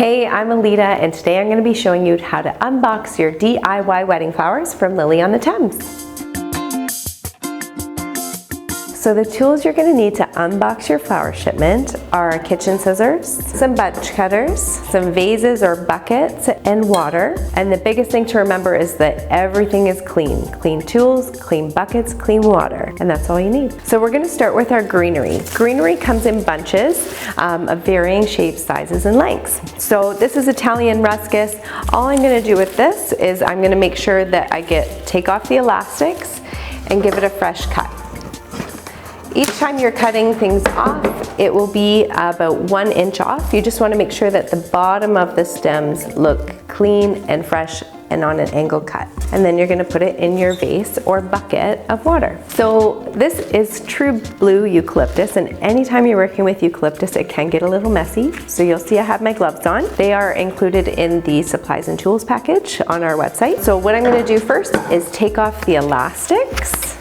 Hey, I'm Alita, and today I'm going to be showing you how to unbox your DIY wedding flowers from Lily on the Thames. So the tools you're going to need to unbox your flower shipment are kitchen scissors, some bunch cutters, some vases or buckets, and water. And the biggest thing to remember is that everything is clean. Clean tools, clean buckets, clean water, and that's all you need. So we're going to start with our greenery. Greenery comes in bunches of varying shapes, sizes, and lengths. So this is Italian ruscus. All I'm going to do with this is I'm going to make sure that I take off the elastics and give it a fresh cut. Each time you're cutting things off, it will be about 1 inch off. You just want to make sure that the bottom of the stems look clean and fresh and on an angle cut. And then you're going to put it in your vase or bucket of water. So this is true blue eucalyptus, and anytime you're working with eucalyptus, it can get a little messy. So you'll see I have my gloves on. They are included in the supplies and tools package on our website. So what I'm going to do first is take off the elastics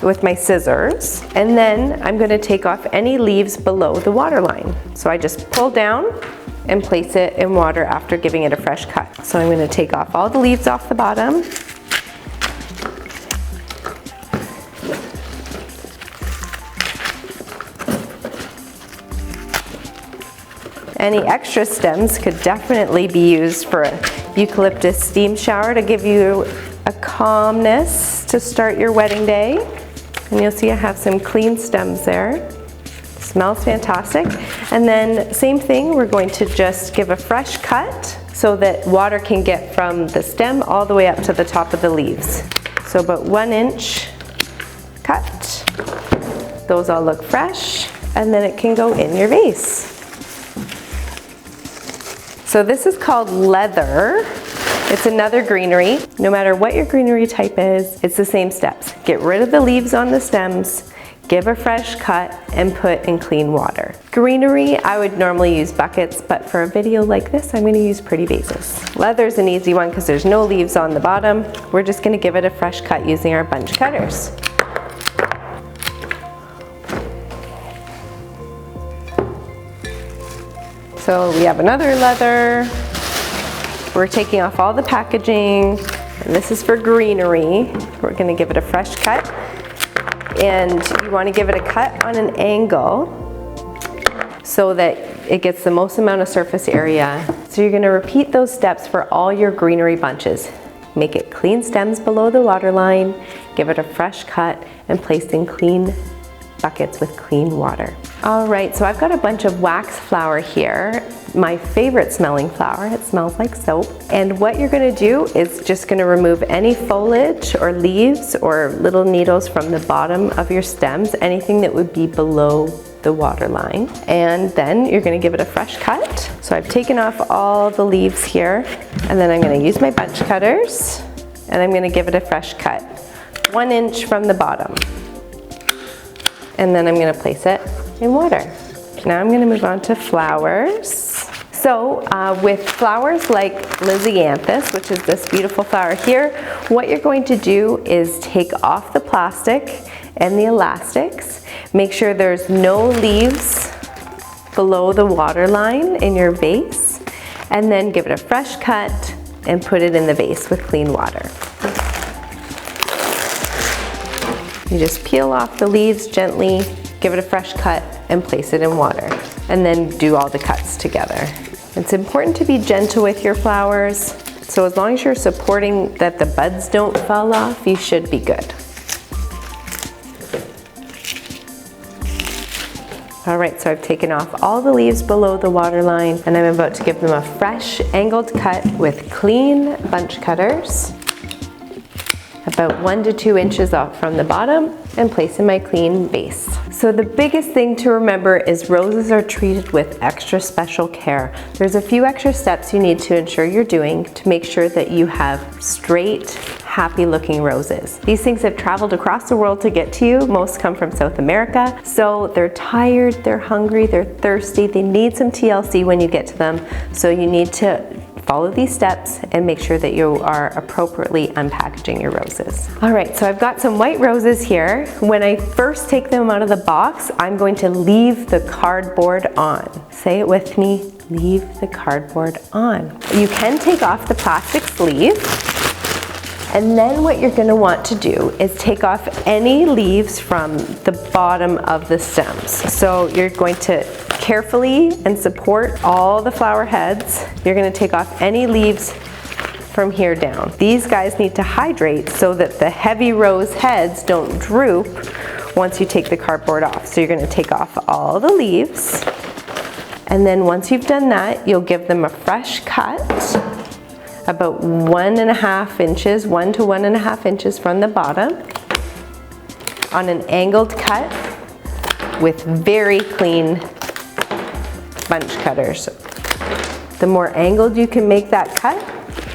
with my scissors, and then I'm going to take off any leaves below the water line. So I just pull down and place it in water after giving it a fresh cut. So I'm going to take off all the leaves off the bottom. Any extra stems could definitely be used for a eucalyptus steam shower to give you a calmness to start your wedding day. And you'll see I have some clean stems there. Smells fantastic. And then same thing, we're going to just give a fresh cut so that water can get from the stem all the way up to the top of the leaves. So about 1 inch cut. Those all look fresh, and then it can go in your vase. So this is called leather. It's another greenery. No matter what your greenery type is, it's the same steps. Get rid of the leaves on the stems, give a fresh cut, and put in clean water. Greenery, I would normally use buckets, but for a video like this, I'm going to use pretty vases. Leather's an easy one because there's no leaves on the bottom. We're just going to give it a fresh cut using our bunch cutters. So we have another leather. We're taking off all the packaging, and this is for greenery. We're going to give it a fresh cut, and you want to give it a cut on an angle so that it gets the most amount of surface area. So you're going to repeat those steps for all your greenery bunches. Make it clean stems below the water line, give it a fresh cut, and place in clean buckets with clean water. All right, so I've got a bunch of wax flower here. My favorite smelling flower. It smells like soap. And what you're going to do is just going to remove any foliage or leaves or little needles from the bottom of your stems, anything that would be below the water line. And then you're going to give it a fresh cut. So I've taken off all the leaves here, and then I'm going to use my bunch cutters, and I'm going to give it a fresh cut, 1 inch from the bottom. And then I'm going to place it in water. Now I'm going to move on to flowers. So with flowers like Lisianthus, which is this beautiful flower here, what you're going to do is take off the plastic and the elastics. Make sure there's no leaves below the water line in your vase, and then give it a fresh cut and put it in the vase with clean water. You just peel off the leaves gently, give it a fresh cut, and place it in water. And then do all the cuts together. It's important to be gentle with your flowers, so as long as you're supporting that the buds don't fall off, you should be good. All right, so I've taken off all the leaves below the water line, and I'm about to give them a fresh angled cut with clean bunch cutters, about 1 to 2 inches off from the bottom, and place in my clean vase. So the biggest thing to remember is roses are treated with extra special care. There's a few extra steps you need to ensure you're doing to make sure that you have straight, happy looking roses. These things have traveled across the world to get to you. Most come from South America. So they're tired, they're hungry, they're thirsty, they need some TLC when you get to them. So you need to follow these steps and make sure that you are appropriately unpackaging your roses. All right, so I've got some white roses here. When I first take them out of the box, I'm going to leave the cardboard on. Say it with me, leave the cardboard on. You can take off the plastic sleeve, and then what you're going to want to do is take off any leaves from the bottom of the stems. So you're going to carefully and support all the flower heads. You're going to take off any leaves from here down. These guys need to hydrate so that the heavy rose heads don't droop once you take the cardboard off. So you're going to take off all the leaves, and then once you've done that, you'll give them a fresh cut, about 1.5 inches, 1 to 1.5 inches from the bottom, on an angled cut with very clean bunch cutters. The more angled you can make that cut,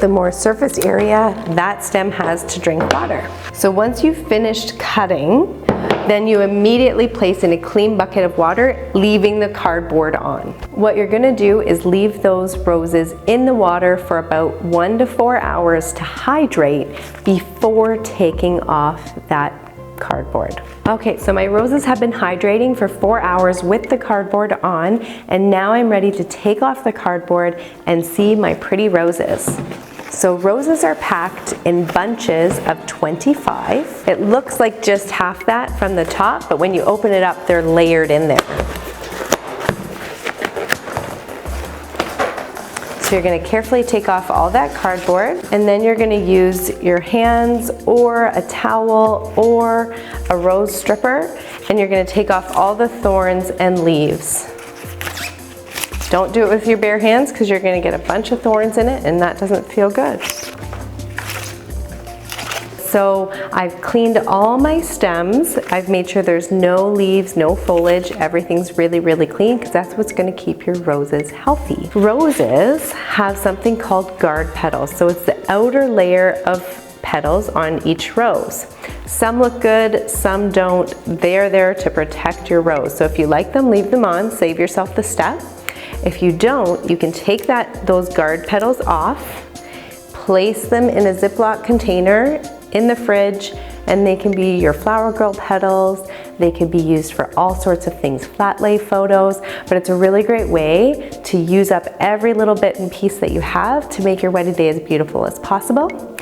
the more surface area that stem has to drink water. So once you've finished cutting, then you immediately place in a clean bucket of water, leaving the cardboard on. What you're gonna do is leave those roses in the water for about 1 to 4 hours to hydrate before taking off that cardboard. Okay, so my roses have been hydrating for 4 hours with the cardboard on, and now I'm ready to take off the cardboard and see my pretty roses. So roses are packed in bunches of 25. It looks like just half that from the top, but when you open it up, they're layered in there. So you're going to carefully take off all that cardboard, and then you're going to use your hands or a towel or a rose stripper, and you're going to take off all the thorns and leaves. Don't do it with your bare hands because you're going to get a bunch of thorns in it, and that doesn't feel good. So I've cleaned all my stems. I've made sure there's no leaves, no foliage. Everything's really, really clean because that's what's going to keep your roses healthy. Roses have something called guard petals. So it's the outer layer of petals on each rose. Some look good, some don't. They're there to protect your rose. So if you like them, leave them on, save yourself the step. If you don't, you can take those guard petals off, place them in a Ziploc container in the fridge, and they can be your flower girl petals. They can be used for all sorts of things, flat lay photos, but it's a really great way to use up every little bit and piece that you have to make your wedding day as beautiful as possible.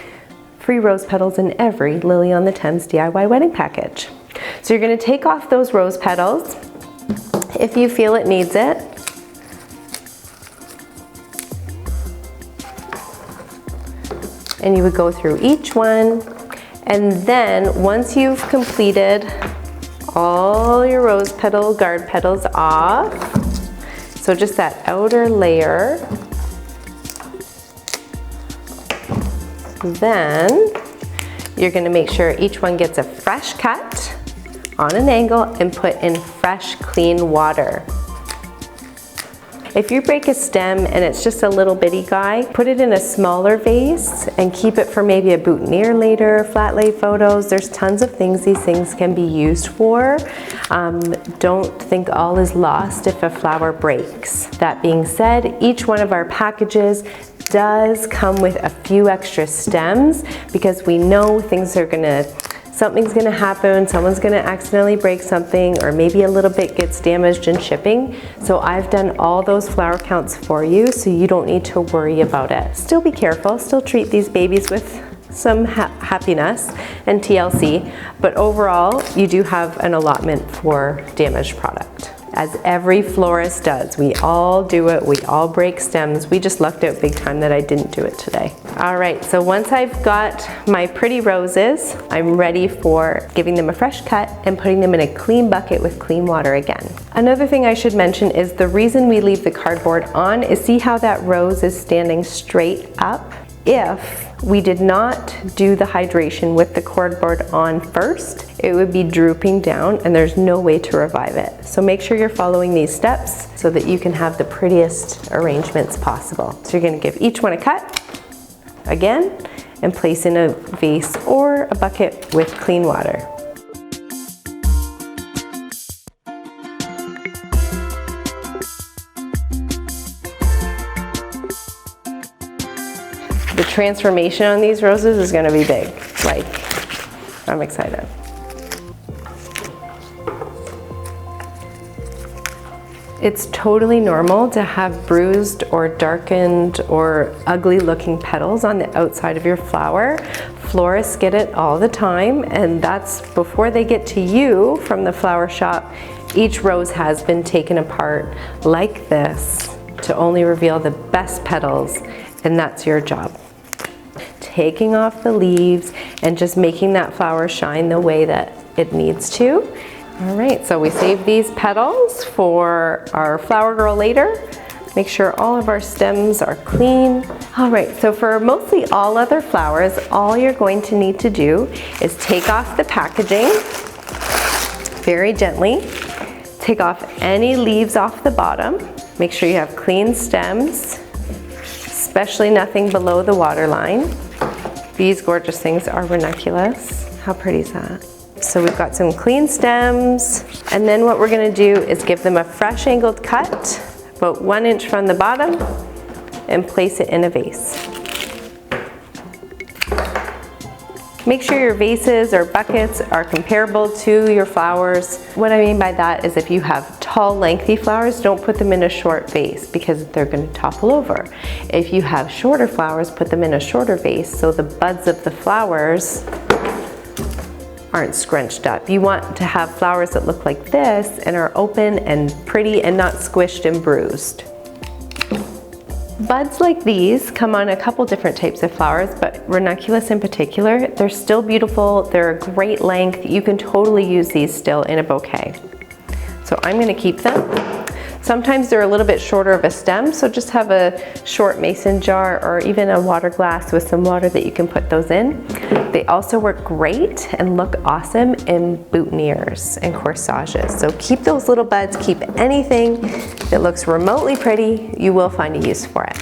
Free rose petals in every Lily on the Thames DIY wedding package. So you're going to take off those rose petals if you feel it needs it. And you would go through each one, and then once you've completed all your rose petal guard petals off, so just that outer layer, then you're going to make sure each one gets a fresh cut on an angle and put in fresh clean water. If you break a stem and it's just a little bitty guy, put it in a smaller vase and keep it for maybe a boutonniere later, flat lay photos. There's tons of things these things can be used for. Don't think all is lost if a flower breaks. That being said, each one of our packages does come with a few extra stems because we know something's gonna happen, someone's gonna accidentally break something, or maybe a little bit gets damaged in shipping. So I've done all those flower counts for you, so you don't need to worry about it. Still be careful, still treat these babies with some happiness and TLC, but overall, you do have an allotment for damaged product. As every florist does. We all do it, we all break stems. We just lucked out big time that I didn't do it today. All right, so once I've got my pretty roses, I'm ready for giving them a fresh cut and putting them in a clean bucket with clean water again. Another thing I should mention is the reason we leave the cardboard on is see how that rose is standing straight up? If we did not do the hydration with the cardboard on first, it would be drooping down and there's no way to revive it. So make sure you're following these steps so that you can have the prettiest arrangements possible. So you're going to give each one a cut again and place in a vase or a bucket with clean water. The transformation on these roses is going to be big. Like, I'm excited. It's totally normal to have bruised or darkened or ugly looking petals on the outside of your flower. Florists get it all the time, and that's before they get to you from the flower shop. Each rose has been taken apart like this to only reveal the best petals, and that's your job. Taking off the leaves and just making that flower shine the way that it needs to. All right, so we save these petals for our flower girl later. Make sure all of our stems are clean. All right, so for mostly all other flowers, all you're going to need to do is take off the packaging very gently. Take off any leaves off the bottom. Make sure you have clean stems, especially nothing below the waterline. These gorgeous things are ranunculus. How pretty is that? So we've got some clean stems, and then what we're gonna do is give them a fresh angled cut, about 1 inch from the bottom, and place it in a vase. Make sure your vases or buckets are comparable to your flowers. What I mean by that is if you have tall, lengthy flowers, don't put them in a short vase because they're going to topple over. If you have shorter flowers, put them in a shorter vase so the buds of the flowers aren't scrunched up. You want to have flowers that look like this and are open and pretty and not squished and bruised. Buds like these come on a couple different types of flowers, but ranunculus in particular, they're still beautiful. They're a great length. You can totally use these still in a bouquet. So I'm gonna keep them. Sometimes they're a little bit shorter of a stem, so just have a short mason jar or even a water glass with some water that you can put those in. They also work great and look awesome in boutonnieres and corsages. So keep those little buds, keep anything that looks remotely pretty, you will find a use for it.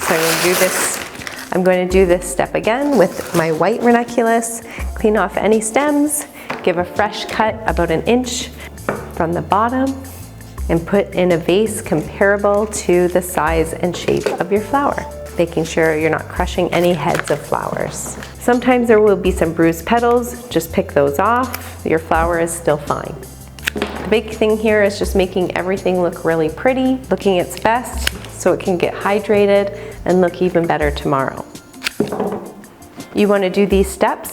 So I'm going to do this step again with my white ranunculus. Clean off any stems, give a fresh cut about 1 inch from the bottom, and put in a vase comparable to the size and shape of your flower, making sure you're not crushing any heads of flowers. Sometimes there will be some bruised petals, just pick those off. Your flower is still fine. The big thing here is just making everything look really pretty, looking its best so it can get hydrated and look even better tomorrow. You want to do these steps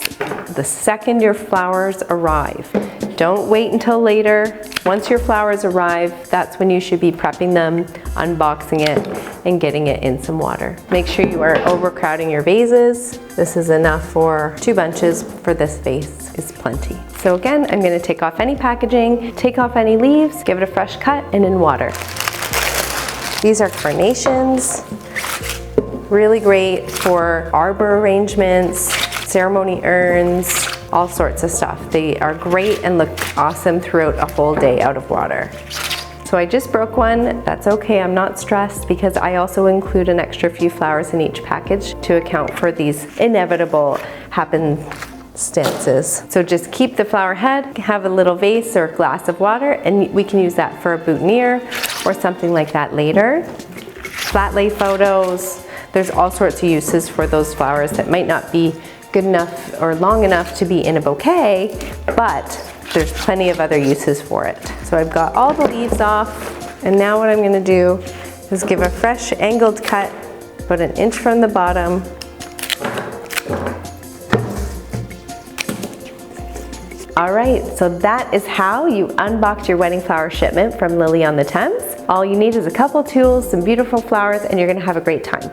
the second your flowers arrive. Don't wait until later. Once your flowers arrive, that's when you should be prepping them, unboxing it, and getting it in some water. Make sure you are overcrowding your vases. This is enough for 2 bunches for this vase is plenty. So again, I'm going to take off any packaging, take off any leaves, give it a fresh cut, and in water. These are carnations. Really great for arbor arrangements, ceremony urns, all sorts of stuff. They are great and look awesome throughout a whole day out of water. So I just broke one. That's okay, I'm not stressed because I also include an extra few flowers in each package to account for these inevitable happenstances. So just keep the flower head, have a little vase or glass of water, and we can use that for a boutonniere or something like that later. Flat lay photos. There's all sorts of uses for those flowers that might not be good enough or long enough to be in a bouquet, but there's plenty of other uses for it. So I've got all the leaves off, and now what I'm going to do is give a fresh angled cut about 1 inch from the bottom. All right, so that is how you unbox your wedding flower shipment from Lily on the Thames. All you need is a couple tools, some beautiful flowers, and you're going to have a great time.